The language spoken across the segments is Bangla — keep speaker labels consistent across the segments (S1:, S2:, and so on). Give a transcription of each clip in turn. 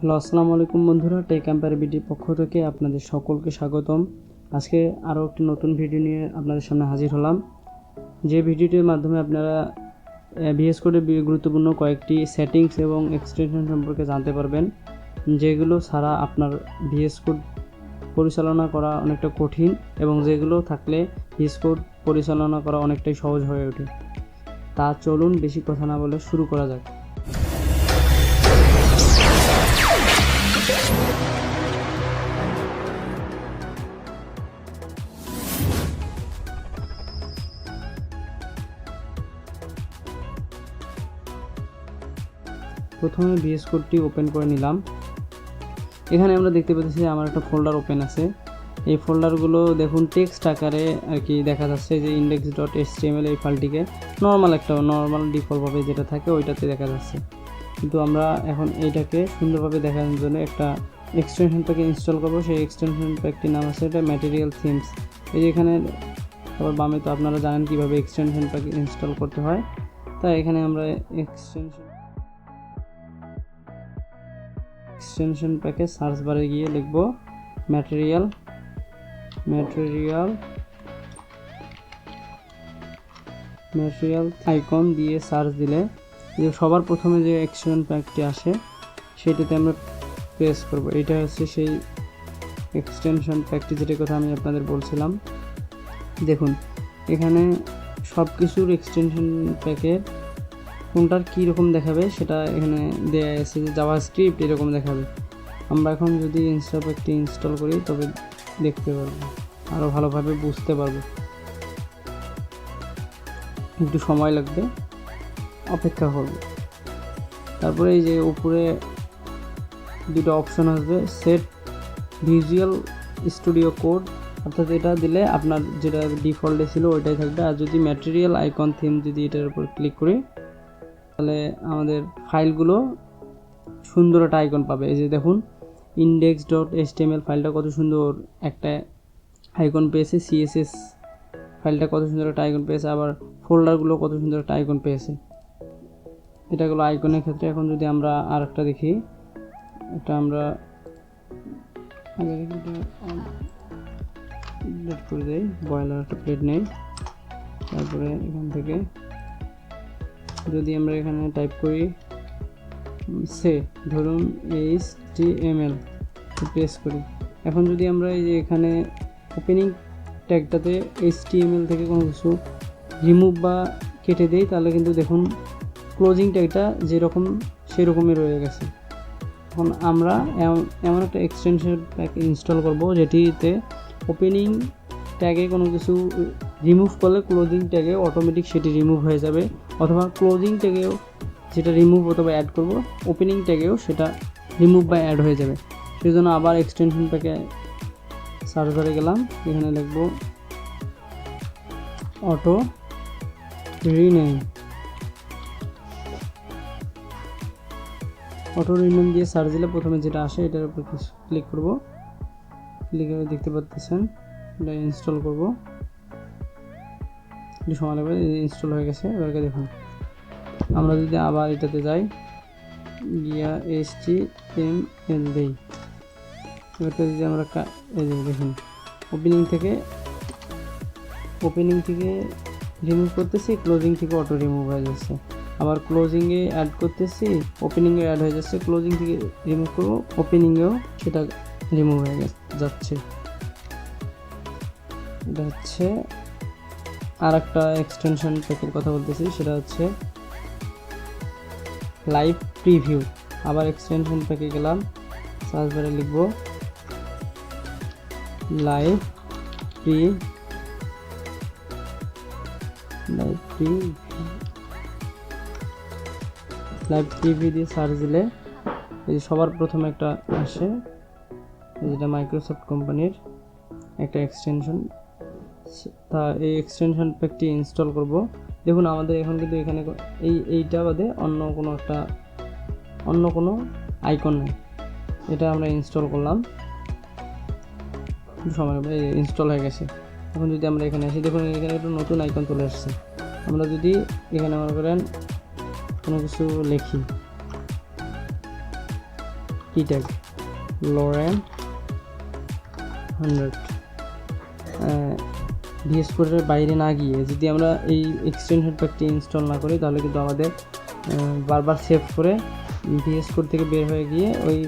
S1: হ্যালো, আসসালামু আলাইকুম বন্ধুরা। টেক এম্পায়ার বিডির পক্ষ থেকে আপনাদের সকলকে স্বাগতম। আজকে আরও একটি নতুন ভিডিও নিয়ে আপনাদের সামনে হাজির হলাম। যে ভিডিওটির মাধ্যমে আপনারা ভিএস কোডের গুরুত্বপূর্ণ কয়েকটি সেটিংস এবং এক্সটেনশন সম্পর্কে জানতে পারবেন, যেগুলো ছাড়া আপনার ভিএস কোড পরিচালনা করা অনেকটা কঠিন এবং যেগুলো থাকলে ভিএস কোড পরিচালনা করা অনেকটাই সহজ হয়ে ওঠে। তা চলুন বেশি কথা না বলে শুরু করা যাক। প্রথমে ভিএস কোডটি ওপেন করে নিলাম। এখানে আমরা দেখতে পাচ্ছি আমার একটা ফোল্ডার ওপেন আছে। এই ফোল্ডারগুলো দেখুন টেক্সট আকারে আর কি দেখা যাচ্ছে, যে index.html এই ফাইলটিকে নর্মাল ডিফল্টভাবে যেটা থাকে ওইটাতে দেখা যাচ্ছে। কিন্তু আমরা এখন এইটাকে সুন্দরভাবে দেখানোর জন্য একটা এক্সটেনশন প্যাকে ইনস্টল করব। সেই এক্সটেনশন প্যাকটির নাম আছে এটা ম্যাটেরিয়াল থিমস। এই যে এখানে আবার বামে তো আপনারা জানেন কীভাবে এক্সটেনশন প্যাক ইনস্টল করতে হয়। তাই এখানে আমরা এক্সটেনশন প্যাকে সার্চ বারে গিয়ে লিখব ম্যাটেরিয়াল আইকন দিয়ে সার্চ দিলে যে সবার প্রথমে যে এক্সটেনশন প্যাকটি আসে সেটাতে আমরা প্রেস করব। এটা হচ্ছে সেই এক্সটেনশন প্যাকটি যেটার কথা আমি আপনাদের বলছিলাম। দেখুন এখানে সব কিছুর এক্সটেনশন প্যাকের কোনটার কী রকম দেখাবে সেটা এখানে দেয়া আছে, যে জাভাস্ক্রিপ্ট এরকম দেখাবে। আমরা এখন যদি প্যাকটি ইনস্টল করি তবে দেখতে পারবো, আরও ভালোভাবে বুঝতে পারবো। একটু সময় লাগবে, অপেক্ষা করব। তারপরে এই যে উপরে দুটো অপশন আসবে, সেট ভিজুয়াল স্টুডিও কোড, অর্থাৎ এটা দিলে আপনার যেটা ডিফল্টে ছিল ওইটাই থাকবে। আর যদি ম্যাটেরিয়াল আইকন থিম যদি এটার উপর ক্লিক করি তাহলে আমাদের ফাইলগুলো সুন্দর একটা আইকন পাবে। এই যে দেখুন index.html ফাইলটা কত সুন্দর একটা আইকন পেয়েছে, সিএসএস ফাইলটা কত সুন্দর একটা আইকন পেয়েছে, আবার ফোল্ডারগুলো কত সুন্দর একটা আইকন পেয়েছে। এটা হলো আইকনের ক্ষেত্রে। এখন যদি আমরা আর একটা দেখি, এটা আমরা আগে প্লেট করে দেই, বয়লার একটা প্লেট নেই। তারপরে এখান থেকে যদি আমরা এখানে টাইপ করি ধরুন HTML প্রেস করি। এখন যদি আমরা এই যে এখানে ওপেনিং ট্যাগটাতে HTML থেকে কোনো কিছু রিমুভ বা কেটে দেই তাহলে কিন্তু দেখুন ক্লোজিং ট্যাগটা যেরকম সেরকমই রয়ে গেছে। এখন আমরা এমন একটা এক্সটেনশন প্যাক ইনস্টল করব যেটিতে ওপেনিং ট্যাগে কোনো কিছু রিমুভ করলে ক্লোজিং ট্যাগে অটোমেটিক সেটি রিমুভ হয়ে যাবে, অথবা ক্লোজিং ট্যাগেও যেটা রিমুভ অথবা অ্যাড করব ওপেনিং ট্যাগেও সেটা রিমুভ বা অ্যাড হয়ে যাবে। সেই জন্য আবার এক্সটেনশন প্যাকে সার্চ বারে গেলাম, এখানে লিখব অটো রিনেম দিয়ে সার্চ দিলে প্রথমে যেটা আসে এটার উপর ক্লিক করব। ক্লিক করে দেখতে পাচ্ছেন এটা ইনস্টল করব, একটু সময় লাগবে। ইনস্টল হয়ে গেছে। এবারকে দেখুন আমরা যদি আবার এটাতে যাই, গিয়া HTML দেই, এবারটা যদি আমরা এই যে দেখুন ওপেনিং থেকে রিমুভ করতেছি, ক্লোজিং থেকে অটো রিমুভ হয়ে যাচ্ছে। আবার ক্লোজিংয়ে অ্যাড করতেছি, ওপেনিংয়ে অ্যাড হয়ে যাচ্ছে। ক্লোজিং থেকে রিমুভ করবো, ওপেনিংয়েও সেটা রিমুভ হয়ে যাচ্ছে। এটা হচ্ছে আর একটা এক্সটেনশন প্যাকের কথা বলতেছি, সেটা হচ্ছে লাইভ প্রিভিউ। আবার এক্সটেনশন প্যাকে গেলাম, সার্চ বারে লিখব লাইভ প্রিভিউ দিয়ে সার্চ দিলে এই সবার প্রথমে একটা আসে, যেটা মাইক্রোসফট কোম্পানির একটা এক্সটেনশন। তা এই এক্সটেনশন প্যাকটি ইনস্টল করব। দেখুন আমাদের এখন কিন্তু এখানে এইটা বাদে অন্য কোনো আইকন নেই। এটা আমরা ইনস্টল করলাম, সময় ইনস্টল হয়ে গেছে। এখন যদি আমরা এখানে আসি, দেখুন এখানে একটা নতুন আইকন চলে আসছে। আমরা যদি এখানে মনে করেন কোনো কিছু লিখি, কি ট্যাগ লোরেন 100 ভিএস কোডের বাইরে না গিয়ে যদি আমরা এই এক্সটেনশন প্যাকটি ইনস্টল না করি তাহলে কিন্তু আমাদের বারবার সেভ করে ভিএস কোড থেকে বের হয়ে গিয়ে ওই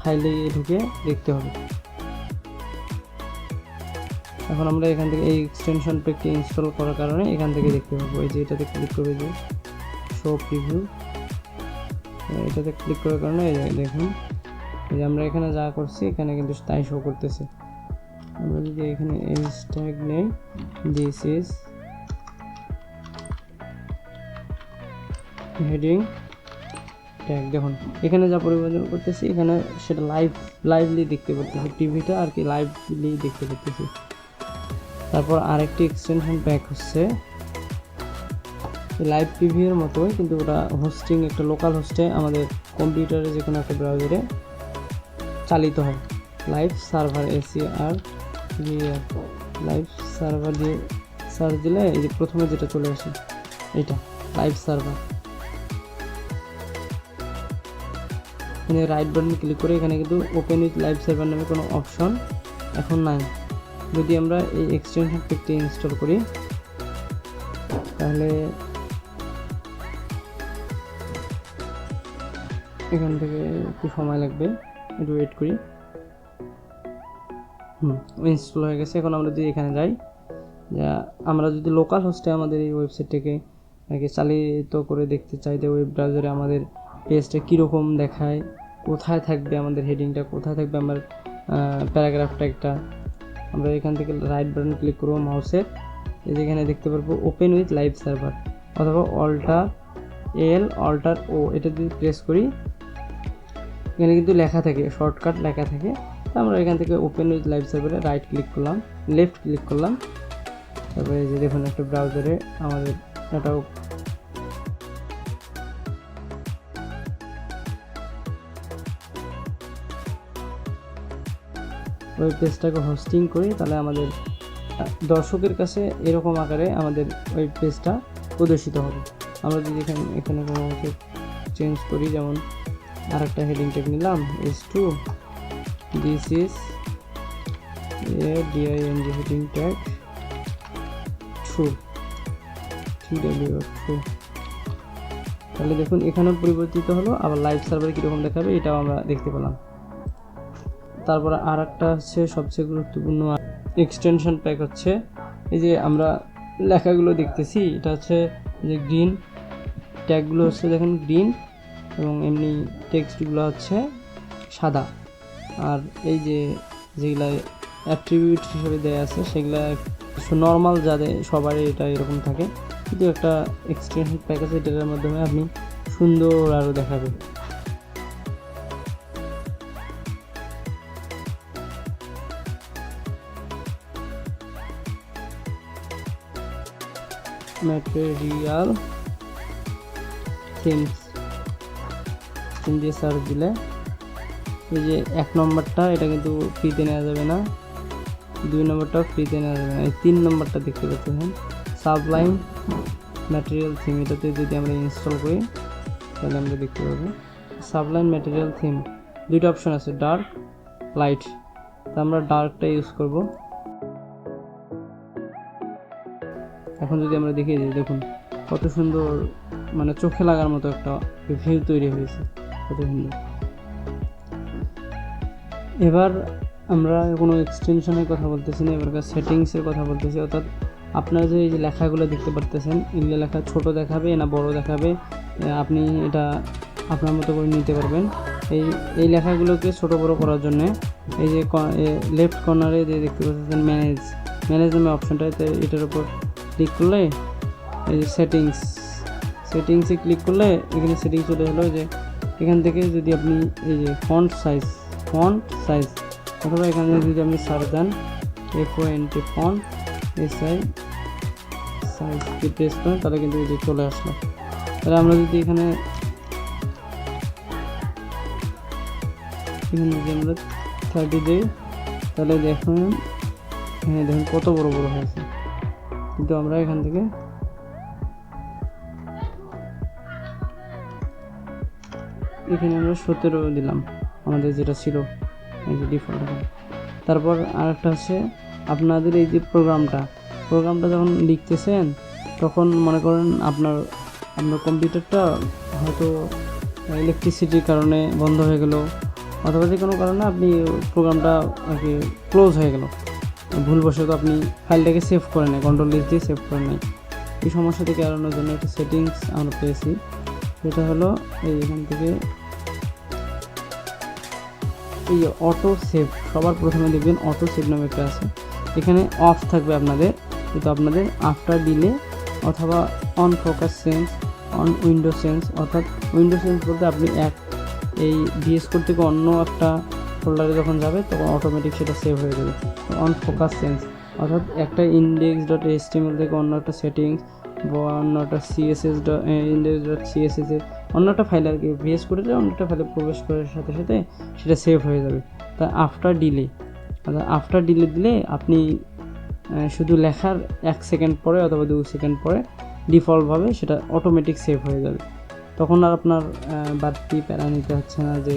S1: ফাইলে ঢুকে দেখতে হবে। এখন আমরা এখান থেকে এই এক্সটেনশন প্যাকটি ইনস্টল করার কারণে এখান থেকে দেখতে পাবো। এই যে এটাতে ক্লিক করবে যে শো প্রিভিউ, এটাতে ক্লিক করার কারণে দেখুন এই যে আমরা এখানে যা করছি এখানে কিন্তু তাই শো করতেছে। আমরা যদি এখানে এলস ট্যাগ নেই, দিস ইজ হেডিং ট্যাগ, দেখুন এখানে যা পরিবর্তন করতেছি এখানে সেটা লাইভলি দেখতে পাচ্ছি, টিভিটা আর কি লাইভলি দেখতে পাচ্ছি। তারপর আরেকটি এক্সটেনশন প্যাক হচ্ছে লাইভ টিভির মতোই, কিন্তু ওটা হোস্টিং একটা লোকাল হোস্টে আমাদের কম্পিউটারে যে কোনো একটা ব্রাউজারে চালিত হয়। Live server ACR live server দিয়ে সার্চ দিলে এই যে প্রথমে যেটা চলে আসে এটা লাইভ সার্ভার। এখানে রাইট বাটন ক্লিক করে এখানে কিন্তু ওপেন উইথ লাইভ সার্ভার নামে কোনো অপশন এখন নাই। যদি আমরা এই এক্সটেনশন প্যাকটি ইনস্টল করি তাহলে এখান থেকে একটু সময় লাগবে, একটু ওয়েট করি। ইনস্টল হয়ে গেছে। এখন আমরা যদি এখানে যাই, আমরা যদি লোকাল হোস্টে আমাদের এই ওয়েবসাইটটাকে চালিত করে দেখতে চাই যে ওয়েব ব্রাউজারে আমাদের পেজটা কীরকম দেখায়, কোথায় থাকবে আমাদের হেডিংটা, কোথায় থাকবে আমার প্যারাগ্রাফটা একটা, আমরা এখান থেকে রাইট বাটন ক্লিক করবো মাউসের, এই যেখানে দেখতে পারবো ওপেন উইথ লাইভ সার্ভার অথবা অল্টার ও, এটা যদি প্রেস করি এখানে কিন্তু লেখা থাকে, শর্টকাট লেখা থাকে। আমরা এখান থেকে ওপেন উইথ লাইভ সার্ভারে রাইট ক্লিক করলাম, লেফট ক্লিক করলাম, তারপরে এই যে দেখুন একটা ব্রাউজারে আমাদের এটাও ওয়েব পেজটাকে হোস্টিং করি, তাহলে আমাদের দর্শকের কাছে এরকম আকারে আমাদের ওয়েব পেজটা প্রদর্শিত হবে। আমরা যদি এখানে কোনো চেঞ্জ করি, যেমন আরেকটা হেডিং ট্যাগ নিলাম S2, this is DING heading tag true, TW তাহলে দেখুন এখানেও পরিবর্তিত হলো। আবার লাইভ সার্ভারে কীরকম দেখাবে এটাও আমরা দেখতে পেলাম। তারপরে আর একটা হচ্ছে সবচেয়ে গুরুত্বপূর্ণ এক্সটেনশন প্যাক হচ্ছে এই যে আমরা লেখাগুলো দেখতেছি, এটা হচ্ছে যে গ্রিন ট্যাগগুলো হচ্ছে দেখুন গ্রিন, এবং এমনি টেক্সটগুলো হচ্ছে সাদা। আর এই যে যেগুলো অ্যাট্রিবিউট হিসেবে দেওয়া আছে সেগুলো নর্মাল, যাদের সবারই এটা এরকম থাকে, কিন্তু একটা এক্সটেনশন প্যাক আছে এটার মাধ্যমে আপনি সুন্দর আরও দেখাবে। ম্যাটেরিয়াল থিমস দিয়ে সার্চ দিলে এই যে 1 নম্বরটা এটা কিন্তু ফ্রিতে নেওয়া যাবে না, 2 নম্বরটাও ফ্রিতে নেওয়া যাবে না, এই 3 নম্বরটা দেখতে পাচ্ছেন সাবলাইম ম্যাটেরিয়াল থিম, এটাতে যদি আমরা ইনস্টল করি তাহলে আমরা দেখতে পাবো সাবলাইম ম্যাটেরিয়াল থিম দুইটা অপশন আছে, ডার্ক লাইট। তো আমরা ডার্কটা ইউজ করব। এখন যদি আমরা দেখি যে দেখুন কত সুন্দর, মানে চোখে লাগার মতো একটা ভিউ তৈরি হয়েছে, কত সুন্দর। এবার আমরা কোনো এক্সটেনশনের কথা বলতেছি না, এবার সেটিংসের কথা বলতেছি। অর্থাৎ আপনারা যে এই যে লেখাগুলো দেখতে পারতেছেন, এগুলো লেখা ছোট দেখাবে না বড় দেখাবে, আপনি এটা আপনার মতো করে নিতে পারবেন। এই লেখাগুলোকে ছোট বড় করার জন্য এই যে লেফট কর্নারে যে দেখতে পাচ্ছেন ম্যানেজ নামে অপশনটা, এটার উপর ক্লিক করলে এই যে সেটিংসে ক্লিক করলে এখানে সেটিংস চলে হলো। যে এখান থেকে যদি আপনি এই যে ফন্ট সাইজ অথবা এখানে যদি আপনি সার্চ দেন FONT ফন্ট সাইজ প্রেস করেন তাহলে কিন্তু এই যে চলে আসলো। তাহলে আমরা যদি এখানে যদি আমরা 30 দিই তাহলে দেখুন, হ্যাঁ দেখুন কত বড় বড় হয়েছে। কিন্তু আমরা এখান থেকে এখানে আমরা 17 দিলাম, আমাদের যেটা ছিল এই যে ডিফল্ট। তারপর আরেকটা হচ্ছে আপনাদের এই যে প্রোগ্রামটা যখন লিখতেছেন তখন মনে করেন আপনার কম্পিউটারটা হয়তো ইলেকট্রিসিটির কারণে বন্ধ হয়ে গেল অথবা যে কোনো কারণে আপনি প্রোগ্রামটা আর কি ক্লোজ হয়ে গেল, ভুলবশত আপনি ফাইলটাকে সেভ করে নেয়, কন্ট্রোল লিস্ট দিয়ে সেভ করে নেয়। এই সমস্যা থেকে এড়ানোর জন্য একটা সেটিংস আমরা পেয়েছি, যেটা হলো এই এখান থেকে এই অটো সেভ, সবার প্রথমে দেখবেন অটো সেভ নামে একটা আছে, এখানে অফ থাকবে আপনাদের, কিন্তু আপনাদের আফটার ডিলে অথবা on focus sense, on window sense, অর্থাৎ উইন্ডো সেন্স বলতে আপনি এই ভিএস কোড থেকে অন্য একটা ফোল্ডারে যখন যাবে তখন অটোমেটিক সেটা সেভ হয়ে যাবে। অন ফোকাস সেন্স অর্থাৎ একটা index.html থেকে অন্য একটা সেটিংস বা অন্য একটা index.css অন্য একটা ফাইল আর কি ভিএস কোডে অন্য একটা ফাইলে প্রবেশ করার সাথে সাথে সেটা সেভ হয়ে যাবে। তা আফটার ডিলে দিলে আপনি শুধু লেখার 1 সেকেন্ড পরে অথবা 2 সেকেন্ড পরে ডিফল্টভাবে সেটা অটোমেটিক সেভ হয়ে যাবে, তখন আর আপনার বাড়তি প্যারা নিতে হচ্ছে না যে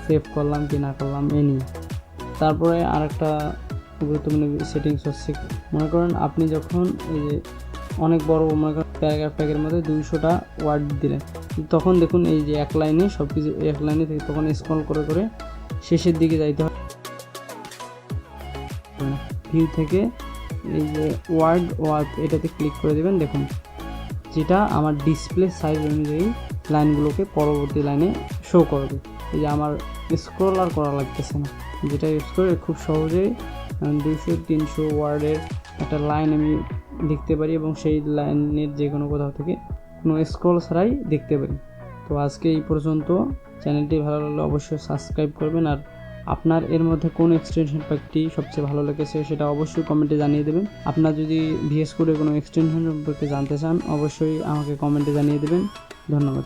S1: সেভ করলাম কি না করলাম এ নিয়ে। তারপরে আরেকটা গুরুত্বপূর্ণ সেটিংস হচ্ছে, মনে করেন আপনি যখন এই যে অনেক বড় মনে করেন প্যারাগ্রাফ ট্যাগের মধ্যে 200টা ওয়ার্ড দিলেন, তখন দেখুন এই যে এক লাইনে সব কিছু এক লাইনে থেকে তখন স্ক্রল করে শেষের দিকে যাইতে হবে, ভিউ থেকে এই যে ওয়ার্ড এটাতে ক্লিক করে দেবেন। দেখুন যেটা আমার ডিসপ্লে সাইজ অনুযায়ী লাইনগুলোকে পরবর্তী লাইনে শো করবে। এই যে আমার স্ক্রল আর করা লাগতেছে না, যেটা ইউজ করে খুব সহজেই 200-300 ওয়ার্ডের একটা লাইন আমি লিখতে পারি এবং সেই লাইনের যে কোনো কোথাও থেকে কোনো স্ক্রল ছাড়াই দেখতে পারি। তো আজকে এই পর্যন্ত। চ্যানেলটি ভালো লাগলে অবশ্যই সাবস্ক্রাইব করবেন, আর আপনার এর মধ্যে কোন এক্সটেনশন প্যাকটি সবচেয়ে ভালো লেগেছে সেটা অবশ্যই কমেন্টে জানিয়ে দেবেন। আপনার যদি ভিএস কোডে কোনো এক্সটেনশন সম্পর্কে জানতে চান অবশ্যই আমাকে কমেন্টে জানিয়ে দেবেন। ধন্যবাদ।